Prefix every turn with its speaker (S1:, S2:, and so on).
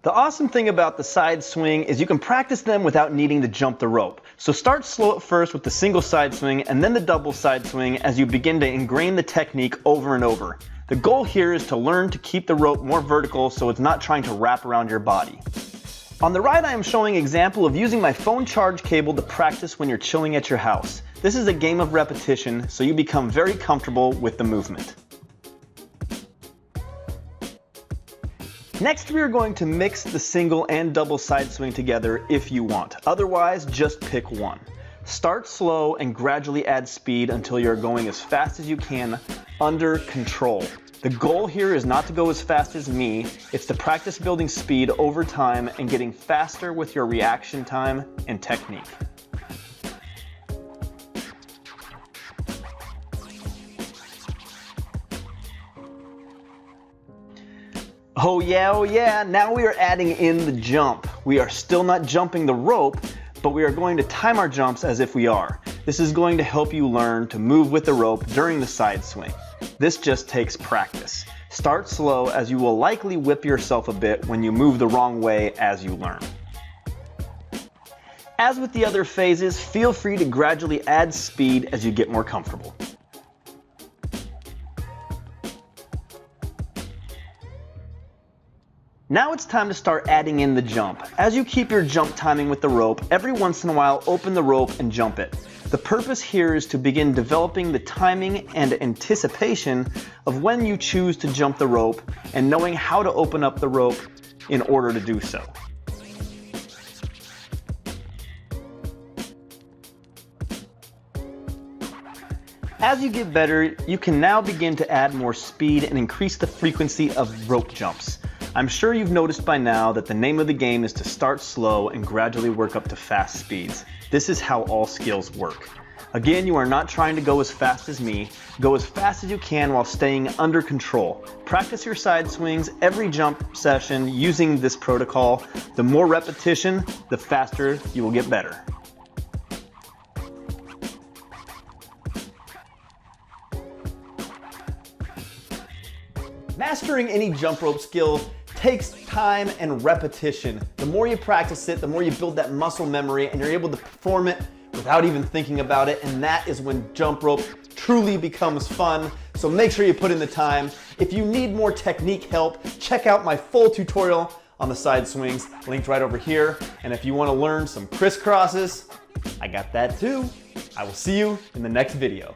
S1: The awesome thing about the side swing is you can practice them without needing to jump the rope. So start slow at first with the single side swing and then the double side swing as you begin to ingrain the technique over and over. The goal here is to learn to keep the rope more vertical so it's not trying to wrap around your body. On the right I am showing an example of using my phone charge cable to practice when you're chilling at your house. This is a game of repetition so you become very comfortable with the movement. Next we are going to mix the single and double side swing together if you want. Otherwise, just pick one. Start slow and gradually add speed until you're going as fast as you can under control. The goal here is not to go as fast as me, it's to practice building speed over time and getting faster with your reaction time and technique. Oh yeah, now we are adding in the jump. We are still not jumping the rope, but we are going to time our jumps as if we are. This is going to help you learn to move with the rope during the side swing. This just takes practice. Start slow as you will likely whip yourself a bit when you move the wrong way as you learn. As with the other phases, feel free to gradually add speed as you get more comfortable. Now it's time to start adding in the jump. As you keep your jump timing with the rope, every once in a while open the rope and jump it. The purpose here is to begin developing the timing and anticipation of when you choose to jump the rope and knowing how to open up the rope in order to do so. As you get better, you can now begin to add more speed and increase the frequency of rope jumps. I'm sure you've noticed by now that the name of the game is to start slow and gradually work up to fast speeds. This is how all skills work. Again, you are not trying to go as fast as me. Go as fast as you can while staying under control. Practice your side swings every jump session using this protocol. The more repetition, the faster you will get better. Mastering any jump rope skill takes time and repetition. The more you practice it, the more you build that muscle memory and you're able to perform it without even thinking about it, and that is when jump rope truly becomes fun. So make sure you put in the time. If you need more technique help, check out my full tutorial on the side swings, linked right over here. And if you want to learn some crisscrosses, I got that too. I will see you in the next video.